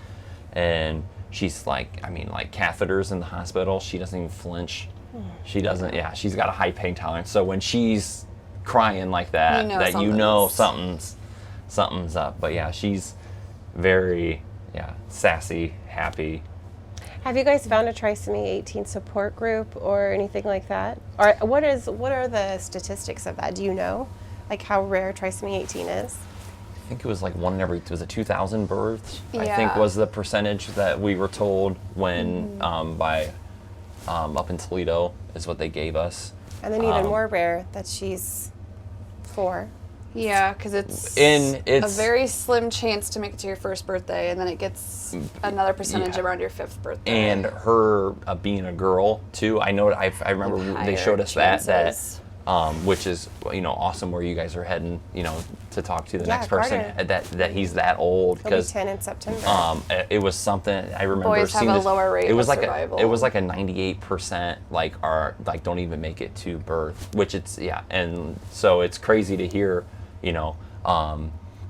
And she's like, I mean, like catheters in the hospital, she doesn't even flinch. She doesn't, she's got a high pain tolerance. So when she's crying like that, you know something's up. But yeah, she's very, sassy, happy. Have you guys found a trisomy 18 support group or anything like that? Or what are the statistics of that? Do you know, like how rare trisomy 18 is? I think it was like one in every, was it 2,000 births? I think Yeah. was the percentage that we were told when up in Toledo is what they gave us. And then even more rare that she's 4. Yeah, because it's a very slim chance to make it to your first birthday, and then it gets another percentage around your 5th birthday. And her being a girl too. I know. I remember they showed us that which is, awesome where you guys are heading, to talk to the Yeah, next person Carter. that he's that old. He'll be Because 10 in September. it was something I remember Boys have seeing a this, lower rate it was of like survival. it was like a 98% don't even make it to birth, which and so it's crazy to hear,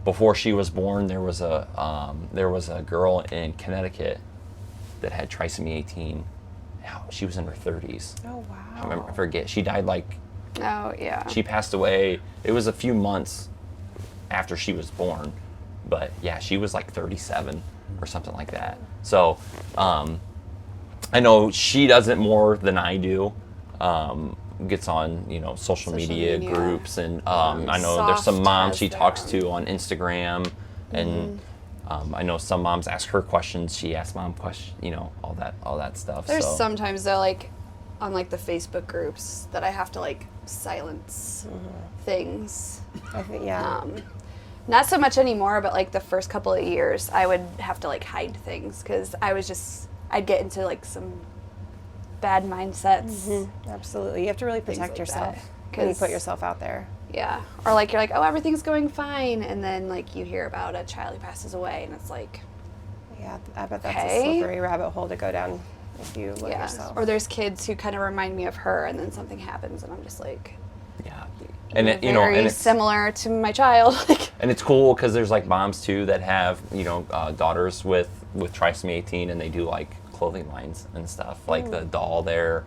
before she was born there was a girl in Connecticut that had trisomy 18. She was in her 30s. Oh, wow. I forget. She died Oh, yeah. she passed away. It was a few months after she was born, but yeah, she was like 37 or something like that. So I know she does it more than I do. Gets on social media groups, and I know there's some Soft moms she has talks them. to on Instagram, and I know some moms ask her questions. She asks mom questions, all that stuff. There's so. sometimes though, like on like the Facebook groups, that I have to like silence things. I think, yeah. Not so much anymore, but like the first couple of years, I would have to like hide things because I'd get into like some bad mindsets. Absolutely. You have to really protect like yourself that, when you 'cause- put yourself out there. Yeah. Or like you're like, oh, everything's going fine, and then like you hear about a child who passes away, and it's like, Yeah, I bet that's a Okay. slippery rabbit hole to go down if you let yeah. yourself. Or there's kids who kind of remind me of her, and then something happens, and I'm just like, Yeah, and you're it, very and it's similar to my child. Like, and it's cool because there's like moms too that have daughters with trisomy 18, and they do like clothing lines and stuff, like the doll there,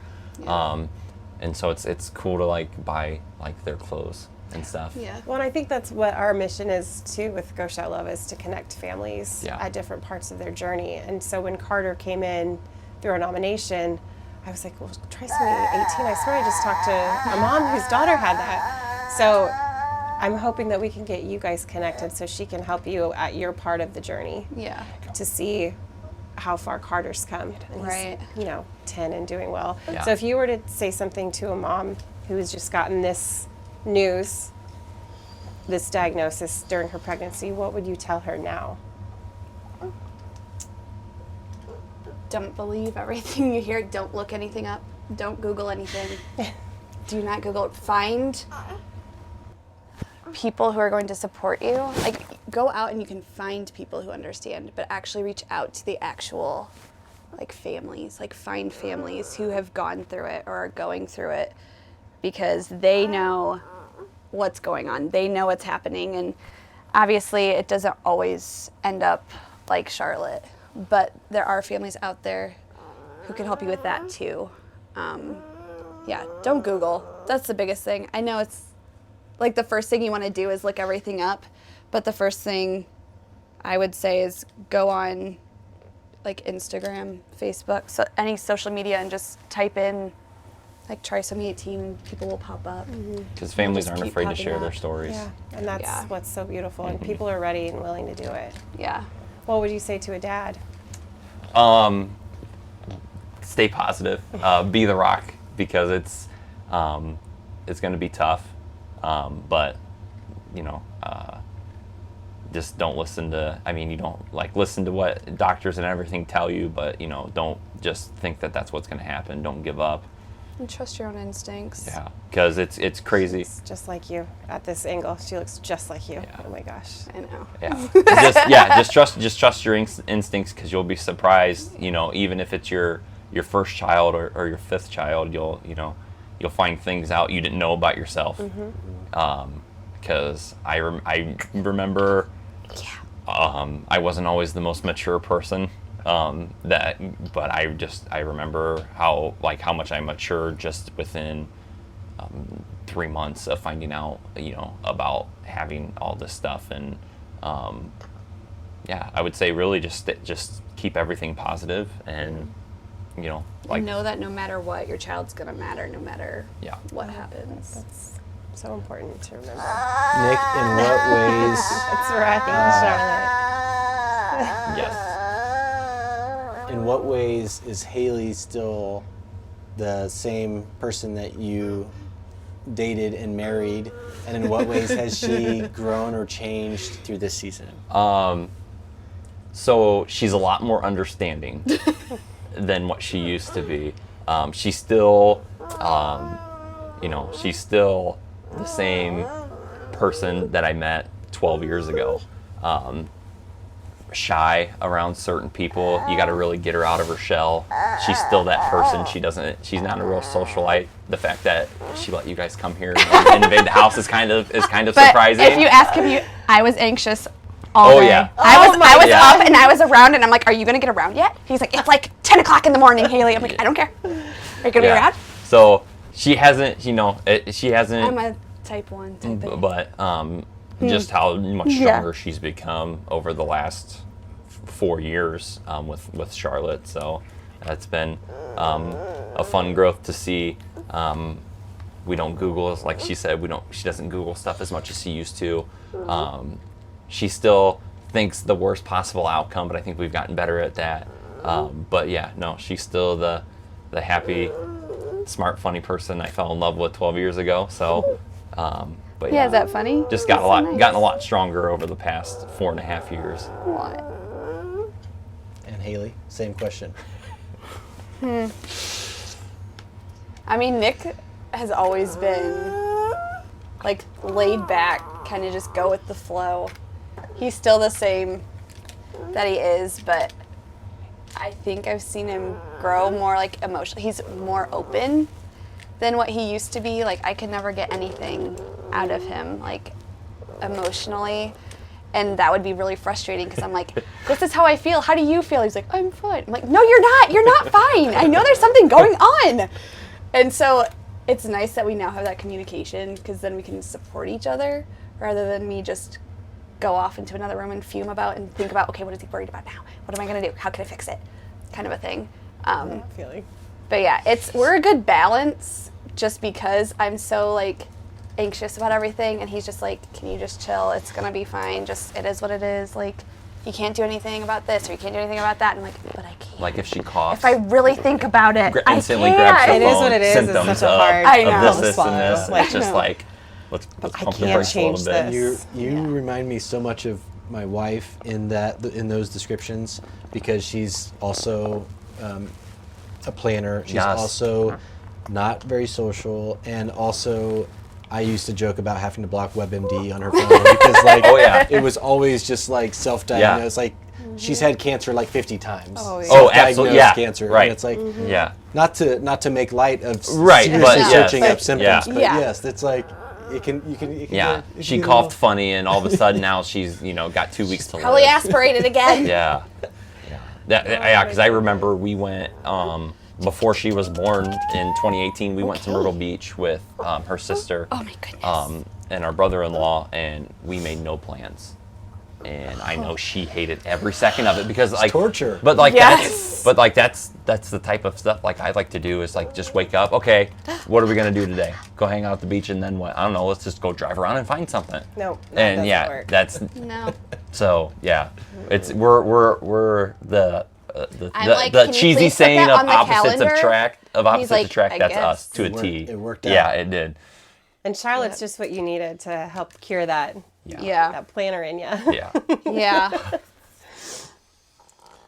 and so it's cool to like buy like their clothes and stuff. yeah. Well, and I think that's what our mission is too with Go Shout Love, is to connect families Yeah. at different parts of their journey. And so when Carter came in through our nomination, I was like, well, trisomy 18, I swear I just talked to a mom whose daughter had that. So I'm hoping that we can get you guys connected so she can help you at your part of the journey Yeah. to see how far Carter's come. And Right. He's, 10 and doing well. Yeah. So if you were to say something to a mom who has just gotten this news, this diagnosis during her pregnancy, what would you tell her now? Don't believe everything you hear. Don't look anything up. Don't Google anything. Do not Google. Find people who are going to support you. Like, go out and you can find people who understand, but actually reach out to the actual, like, families. Like, find families who have gone through it or are going through it, because they know what's going on. They know what's happening, and obviously it doesn't always end up like Charlotte, but there are families out there who can help you with that too. Yeah, don't Google. That's the biggest thing. I know it's like the first thing you want to do is look everything up, but the first thing I would say is go on like Instagram, Facebook, so any social media, and just type in like trisomy 18 and people will pop up. Because families Just aren't keep afraid to popping share their up. stories. Yeah, and that's Yeah. what's so beautiful, and people are ready and willing to do it. Yeah. What would you say to a dad? Stay positive. Be the rock, because it's going to be tough. But just don't listen to. I mean, you don't like listen to what doctors and everything tell you, but don't just think that that's what's going to happen. Don't give up. And trust your own instincts. Yeah, because it's crazy. It's just like you at this angle. She looks just like you. Yeah. Oh my gosh. I know. Yeah, just trust your instincts, because you'll be surprised. Even if it's your first child or your fifth child, you'll find things out you didn't know about yourself. Because I remember, I wasn't always the most mature person. But I remember how much I matured just within 3 months of finding out, about having all this stuff. And I would say really just keep everything positive, and like know that no matter what, your child's gonna matter, no matter Yeah. what happens. That's so important to remember. Nick, in what ways? It's wrecking Charlotte. yes. In what ways is Hailey still the same person that you dated and married, and in what ways has she grown or changed through this season? So she's a lot more understanding than what she used to be. She still she's still the same person that I met 12 years ago. Shy around certain people. You got to really get her out of her shell. She's still that person. She's not a real socialite. The fact that she let you guys come here and invade the house is kind of But surprising. if you ask him, I was anxious all day. Yeah. I was Yeah. up and I was around, and I'm like, "Are you gonna get around yet?" He's like, "It's like 10 o'clock in the morning, Haley." I'm like, "I don't care. Are you gonna be around?" So she hasn't, she hasn't. I'm a type 1 type A. But just how much stronger she's become over the last 4 years with Charlotte. So that's been a fun growth to see. We don't Google, like she said, she doesn't Google stuff as much as she used to. She still thinks the worst possible outcome, but I think we've gotten better at that. But yeah, no, she's still the happy, smart, funny person I fell in love with 12 years ago. So, but Yeah, is that funny? just That's so nice. gotten a lot stronger over the past 4.5 years. What? And Haley, same question. I mean, Nick has always been like laid back, kind of just go with the flow. He's still the same that he is, but I think I've seen him grow more like emotional. He's more open than what he used to be. Like I could never get anything out of him, like emotionally. And that would be really frustrating because I'm like, this is how I feel. How do you feel? He's like, I'm fine. I'm like, no, you're not. You're not fine. I know there's something going on. And so it's nice that we now have that communication because then we can support each other rather than me just go off into another room and fume about and think about, okay, what is he worried about now? What am I going to do? How can I fix it? Kind of a thing. Feeling. But yeah, we're a good balance just because I'm so like anxious about everything and he's just like, can you just chill? It's gonna be fine. Just it is what it is. Like you can't do anything about this or you can't do anything about that. And I'm like, but I can't. Like if she coughs, If I really think about it, instantly I grabs her can't. It is phone, what it is. It's symptoms such a hard I of know. this, to this, and this. swallow. It's just know. like, let's I pump your can't brakes a little change bit. this. You remind me so much of my wife in those descriptions because she's also a planner. She's Yes. also not very social, and also I used to joke about having to block WebMD on her phone because like Oh, yeah. it was always just like self-diagnosed. Like she's had cancer like 50 times. Oh, yeah. Oh, absolutely. Yeah. Cancer. Right. And it's like Yeah. not to make light of Right, seriously but yes. searching up Yeah. symptoms, but Yeah. yes, it's like you can Yeah. you She can coughed funny and all of a sudden now she's, got 2 weeks to Probably live. aspirated again. Yeah. Because I remember we went, before she was born in 2018, we went to Myrtle Beach with her sister Oh my goodness. and our brother-in-law, and we made no plans. And I know she hated every second of it because like torture. But like Yes. that's the type of stuff like I like to do is like just wake up. Okay, what are we gonna do today? Go hang out at the beach and then what? I don't know. Let's just go drive around and find something. No, that And doesn't yeah, work. that's No. so yeah. It's we're the I'm like, the "Can you cheesy please put saying that of on the opposites calendar?" attract And he's like, attract. "I That's guess." us to a It T. it worked out. Yeah, it did. And Charlotte's just what you needed to help cure that Yeah. that planner in you. Yeah. Yeah.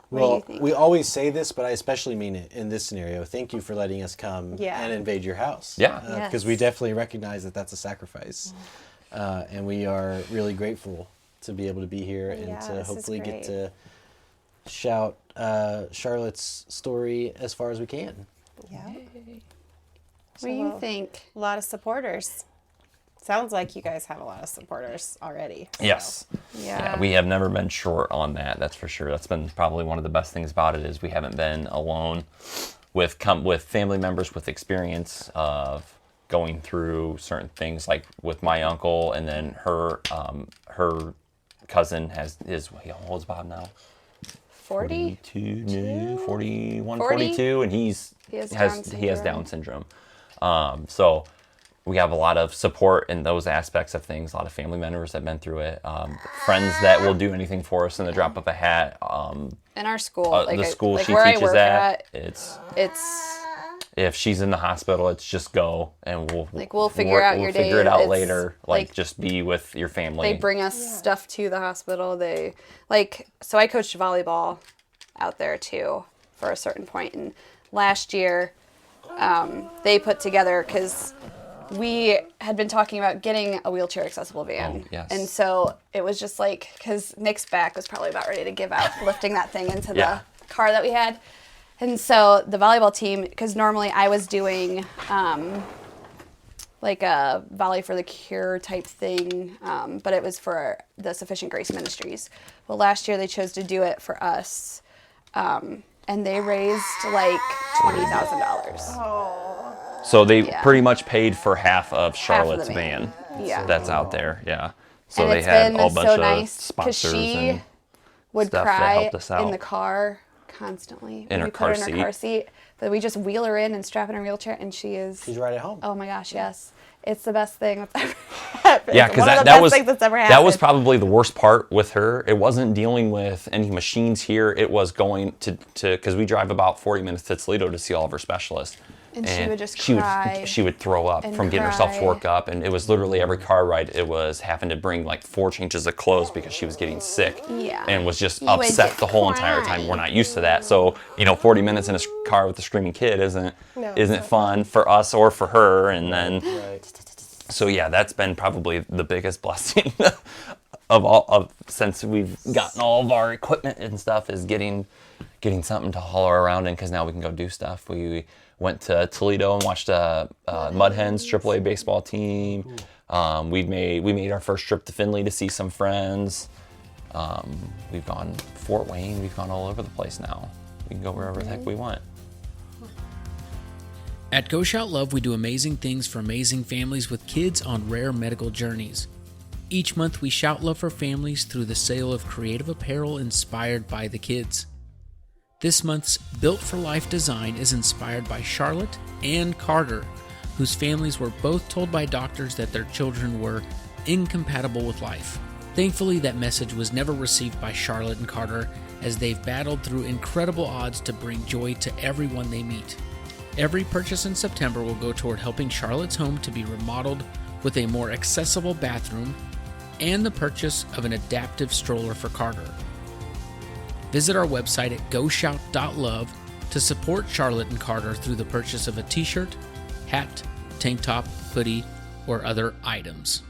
Well, think? we always say this, but I especially mean it in this scenario. Thank you for letting us come Yeah. and invade your house. Yeah. Because we definitely recognize that that's a sacrifice. And we are really grateful to be able to be here and Yeah, to this is hopefully get great. to shout Charlotte's story as far as we can. Yeah. What do you think? A lot of supporters. Sounds like you guys have a lot of supporters already. so. Yes. Yeah. We have never been short on that. That's for sure. That's been probably one of the best things about it is we haven't been alone with family members with experience of going through certain things, like with my uncle, and then her cousin how old is Bob now? 40? 42, 41, 40? 42, and he has Down syndrome. So we have a lot of support in those aspects of things. A lot of family members that have been through it. Friends that will do anything for us in the drop of a hat. In our school. The school like she where I teaches work at. it's If she's in the hospital, it's just go and we'll figure out your day. We'll figure it out It's later. like Just be with your family. they bring us stuff to the hospital. So I coached volleyball out there too for a certain point. And last year, they put together, because we had been talking about getting a wheelchair accessible van. Oh, yes. And so it was just like, because Nick's back was probably about ready to give out lifting that thing into Yeah. the car that we had. And so the volleyball team, because normally I was doing like a Volley for the Cure type thing, but it was for the Sufficient Grace Ministries. Well, last year they chose to do it for us, and they raised like $20,000. So they pretty much paid for half of the Charlotte's van. van. Yeah. That's out there. Yeah. So And they it's had been a bunch so of nice, 'cause sponsors she and would stuff that cry helped us out. in the car constantly. In when her we put car her in her car seat. But we just wheel her in and strap in her wheelchair, and she's right at home. Oh my gosh, yes. It's the best thing that's ever happened. Yeah, because One of the that best was things that's ever that was happened. probably the worst part with her. It wasn't dealing with any machines here. It was going to because we drive about 40 minutes to Toledo to see all of her specialists. And she would just she cry she would throw up and from getting herself to cry. work up, and it was literally every car ride. It was having to bring like 4 changes of clothes because she was getting sick. Yeah. And was just You would upset just the whole entire cry. time. We're not used to that, so 40 minutes in a car with a screaming kid isn't fun for us or for her. And then so yeah, that's been probably the biggest blessing of since we've gotten all of our equipment and stuff is getting something to haul her around in, because now we can go do stuff. We went to Toledo and watched Mud Hens AAA baseball team. We made our first trip to Findlay to see some friends. We've gone Fort Wayne. We've gone all over the place now. We can go wherever the heck we want. At Go Shout Love, we do amazing things for amazing families with kids on rare medical journeys. Each month, we shout love for families through the sale of creative apparel inspired by the kids. This month's Built for Life design is inspired by Charlotte and Carter, whose families were both told by doctors that their children were incompatible with life. Thankfully, that message was never received by Charlotte and Carter, as they've battled through incredible odds to bring joy to everyone they meet. Every purchase in September will go toward helping Charlotte's home to be remodeled with a more accessible bathroom and the purchase of an adaptive stroller for Carter. Visit our website at goshout.love to support Charlotte and Carter through the purchase of a t-shirt, hat, tank top, hoodie, or other items.